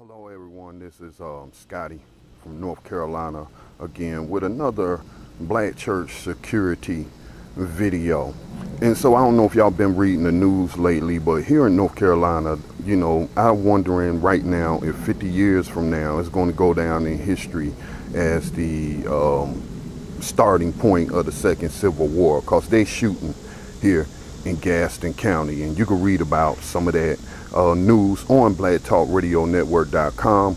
Hello everyone, this is Scotty from North Carolina again with another Black church security video. And so I don't know if y'all been reading the news lately, but here in North Carolina, you know, I'm wondering right now if 50 years from now it's going to go down in history as the starting point of the Second Civil War, because they shooting here in Gaston County, and you can read about some of that news on blacktalkradionetwork.com.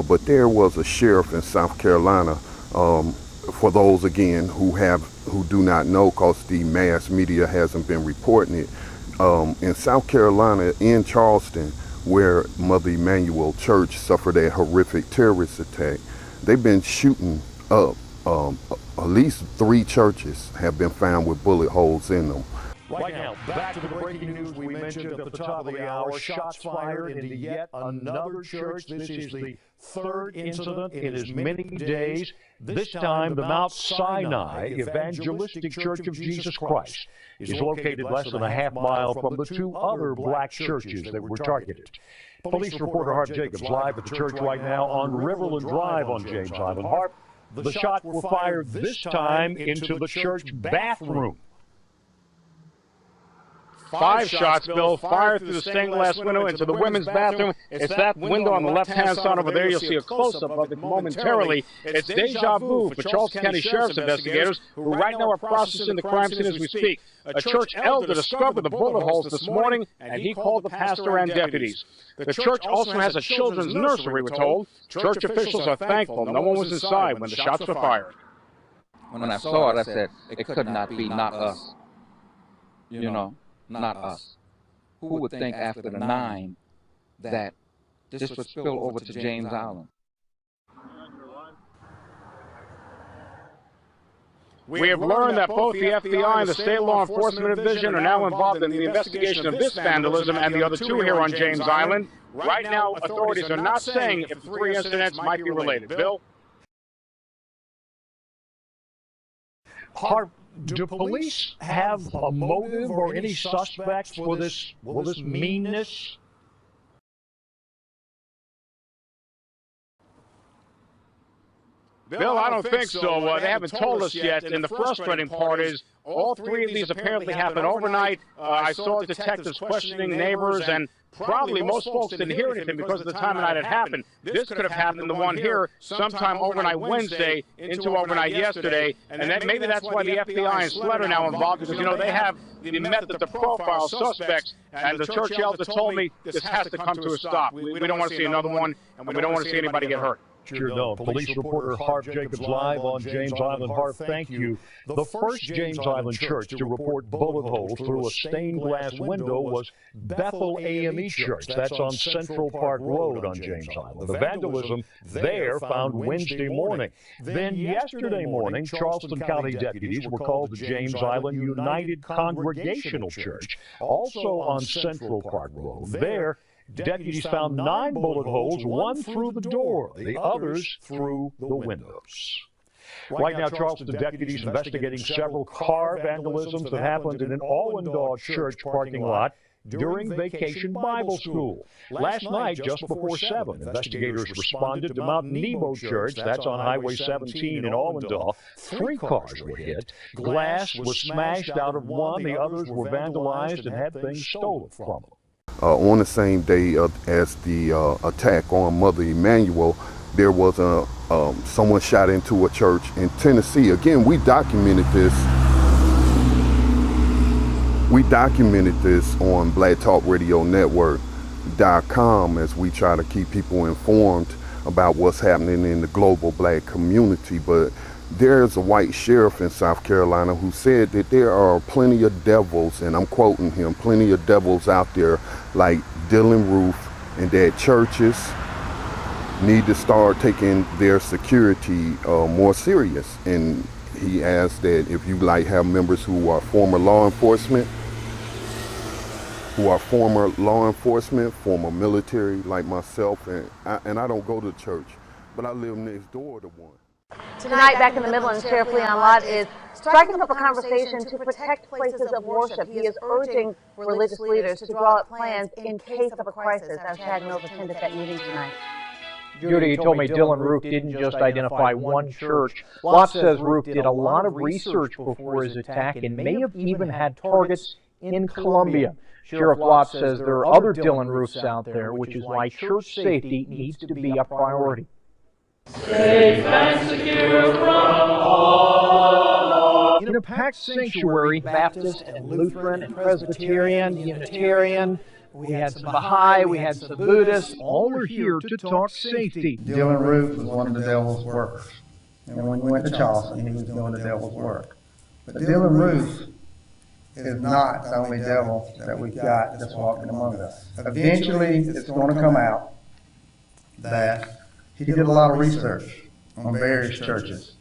But there was a sheriff in South Carolina, for those again who do not know, because the mass media hasn't been reporting it, in South Carolina, in Charleston, where Mother Emanuel Church suffered a horrific terrorist attack, they've been shooting up. At least 3 churches have been found with bullet holes in them. Right now, back to the breaking news we mentioned at the top of the hour. Shots fired into yet another church. This is the third incident in as many days. This time, the Mount Sinai Evangelistic Church of Jesus Christ is located less than a half-mile from the 2 other black churches that were targeted. Police reporter Harp Jacobs live at the church right now on Riverland Drive on James Island. Harp, the shots were fired this time into the church bathroom. 5 shots, Bill, fired through the stained glass window into the women's bathroom. It's that window on the left-hand side over there. You'll see a close-up of it momentarily. It's deja vu for Charleston County Sheriff's investigators, who right now are processing the crime scene as we speak. A church elder discovered the bullet holes this morning, and he called the pastor and deputies. The church also has a children's nursery, we're told. Church officials are thankful no one was inside when the shots were fired. When I saw it, I said, it could not be not us. You know, not us. Who would think after the 9 that this would spill over to James Island? We have learned that both the FBI and the State Law Enforcement Division are now involved in the investigation of this vandalism and the other 2 here on James Island. Right now, authorities are not saying if the 3 incidents might be related. Bill? Harp, do police have a motive or any suspects for this meanness? Bill, I don't think so. They haven't told us yet, and the frustrating part is all 3 of these apparently happened overnight. I saw detectives questioning neighbors, and probably most folks didn't hear anything because of the time of night it happened. This could have happened, the one here, sometime overnight Wednesday into overnight yesterday, and maybe that's why the FBI and SLED are now involved, because, you know, they have the method to profile suspects, and the church elder told me this has to come to a stop. We don't want to see another one, and we don't want to see anybody get hurt. Sure don't. Police reporter Harp Jacobs live on James Island. Harp, thank you. The first James Island church to report bullet holes through a stained glass window was Bethel AME Church. That's on Central Park Road on James Island. The vandalism there found Wednesday morning. Then yesterday morning, Charleston County deputies were called to James Island United Congregational Church, also on Central Park Road. There, deputies found 9 bullet holes, 1 through the door, the others through the windows. Right now, Charleston deputies investigating several car vandalisms that happened in an Allendale church parking lot during Vacation Bible School. Last night, just before 7, investigators responded to Mount Nebo Church, that's on Highway 17 in Allendale. 3 cars were hit. Glass was smashed out of one. The others were vandalized and had things stolen from them. On the same day as the attack on Mother Emanuel, there was someone shot into a church in Tennessee. Again, we documented this. We documented this on blacktalkradionetwork.com as we try to keep people informed about what's happening in the global black community. But there's a white sheriff in South Carolina who said that there are plenty of devils, and I'm quoting him, plenty of devils out there like Dylan Roof, and that churches need to start taking their security more serious. And he asked that if you like have members who are former law enforcement, former military like myself, and I don't go to church, but I live next door to one. Tonight, back in the Midlands, Sheriff Leon Lott is striking up a conversation to protect places of worship. He is urging religious leaders to draw up plans in case of a crisis. As Chad Mills attended that meeting tonight. Judy told me Dylan Roof didn't just identify one church. Lott says Roof did a lot of research before his attack and may have even had targets in Columbia. Sheriff Lott says there are other Dylan Roofs out there, which is why church safety needs to be a priority. Safe and secure from all. In a packed sanctuary, Baptist and Lutheran and Presbyterian, Unitarian, we had some Baha'i, we had some Buddhists, all are here to talk safety. Dylan Roof was one of the devil's workers. And when you went to Charleston, he was doing the devil's work. But Dylan Roof is not the only devil that we've got that's walking among us. Eventually, it's going to come out that he did a lot of research on various churches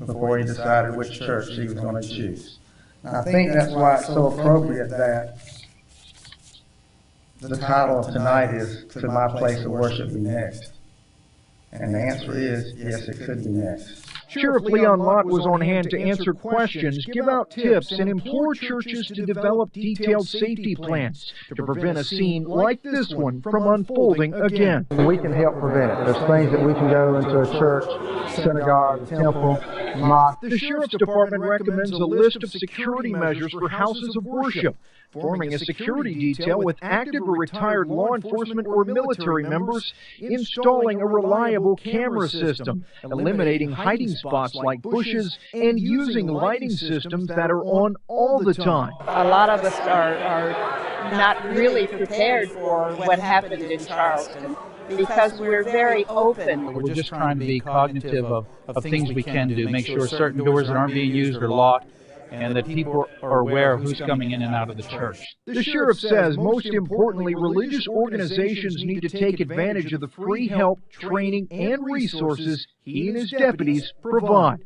before he decided which church he was going to choose. And I think that's why it's so appropriate that the title of tonight is "Could My Place of Worship Be Next?" And the answer is, yes, it could be next. Sheriff Leon Lott was on hand to answer questions, give out tips, and implore churches to develop detailed safety plans to prevent a scene like this one from unfolding again. We can help prevent it. There's things that we can go into a church, synagogue, temple, mosque. The Sheriff's Department recommends a list of security measures for houses of worship, forming a security detail with active or retired law enforcement or military members, installing a reliable camera system, eliminating hiding spots like bushes, and using lighting systems that are on all the time. A lot of us are not really prepared for what happened in Charleston because we're very open. We're just trying to be cognitive of things we can do, make sure certain doors that aren't being used are locked, and that people are aware of who's coming in and out of the church. The sheriff says, most importantly, religious organizations need to take advantage of the free help, training, and resources he and his deputies provide.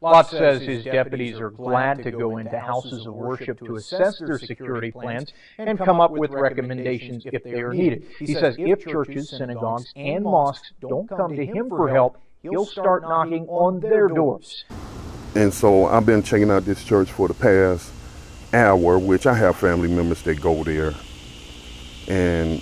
Lott says his deputies are glad to go into houses of worship to assess their security plans and come up with recommendations if they are needed. He says if churches, synagogues, and mosques don't come to him for help, he'll start knocking on their doors. And so I've been checking out this church for the past hour, which I have family members that go there. And,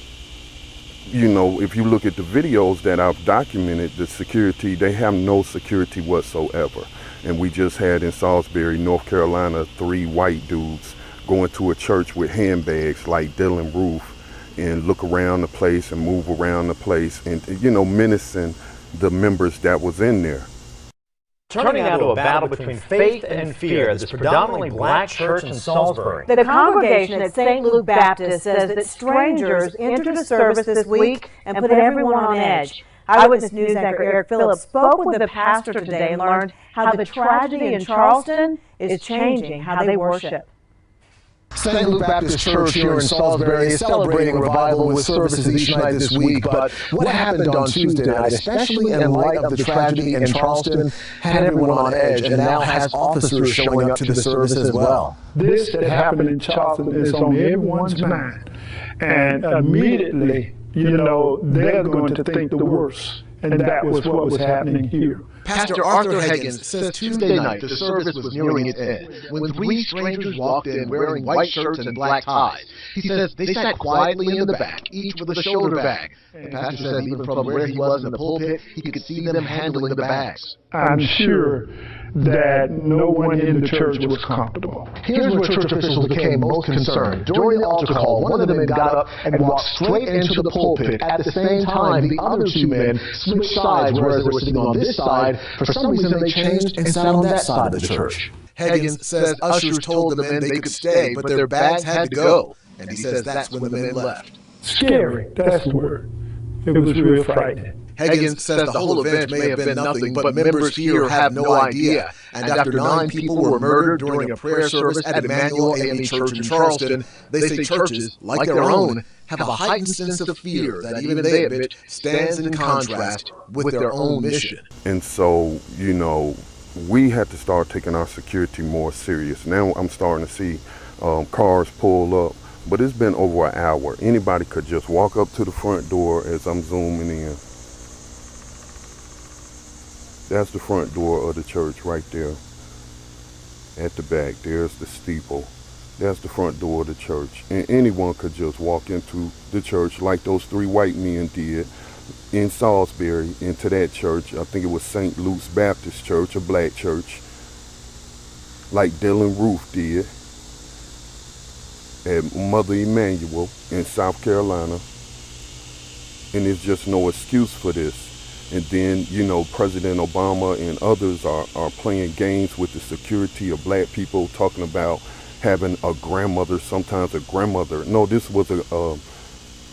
you know, if you look at the videos that I've documented, the security, they have no security whatsoever. And we just had in Salisbury, North Carolina, 3 white dudes go into a church with handbags like Dylan Roof and look around the place and move around the place and, you know, menacing the members that was in there. Turning now to a battle between faith and fear at this predominantly black church in Salisbury. The congregation at St. Luke Baptist says that strangers entered the service this week and put everyone on edge. Eyewitness News anchor Eric Phillips spoke with the pastor today and learned how the tragedy in Charleston is changing how they worship. St. Luke Baptist Church here in Salisbury is celebrating a revival with services each night this week, but what happened on Tuesday night, especially in light of the tragedy in Charleston, had everyone on edge and now has officers showing up to the service as well. This that happened in Charleston is on everyone's mind, and immediately, you know, they're going to think the worst, and that was what was happening here. Pastor Arthur Higgins says Tuesday night the service was nearing its end when 3 strangers walked in wearing white shirts and black ties. He says they sat quietly in the back, each with a shoulder bag. The pastor says even from where he was in the pulpit, he could see them handling the bags. I'm sure that no one in the church was comfortable. Here's where church officials became most concerned. During the altar call, one of the men got up and walked straight into the pulpit. At the same time, the other 2 men switched sides, whereas they were sitting on this side. For some reason, they changed and sat on that side of the church. Higgins says ushers told the men they could stay, but their bags had to go. And he says that's when the men left. Scary, that's the word. It was real frightening. Higgins says the whole event may have been nothing, but members here have no idea. And after 9 people were murdered during a prayer service at Emmanuel AME Church in Charleston, they say churches, like their own, have a heightened sense of fear that even they admit stands in contrast with their own mission. And so, you know, we had to start taking our security more serious. Now I'm starting to see cars pull up, but it's been over an hour. Anybody could just walk up to the front door as I'm zooming in. That's the front door of the church right there. At the back, there's the steeple. That's the front door of the church. And anyone could just walk into the church like those 3 white men did in Salisbury, into that church. I think it was St. Luke's Baptist Church, a black church, like Dylan Roof did at Mother Emanuel in South Carolina. And there's just no excuse for this. And then, you know, President Obama and others are playing games with the security of black people, talking about having a grandmother, sometimes a grandmother. No, this was a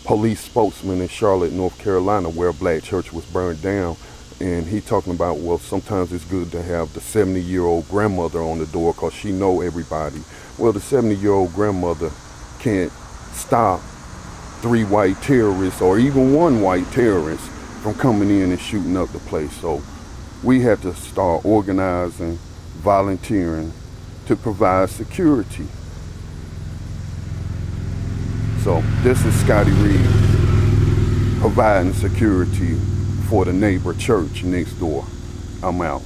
police spokesman in Charlotte, North Carolina, where a black church was burned down. And he talking about, well, sometimes it's good to have the 70-year-old grandmother on the door because she know everybody. Well, the 70-year-old grandmother can't stop 3 white terrorists or even 1 white terrorist from coming in and shooting up the place. So we have to start organizing, volunteering to provide security. So this is Scotty Reed providing security for the neighbor church next door. I'm out.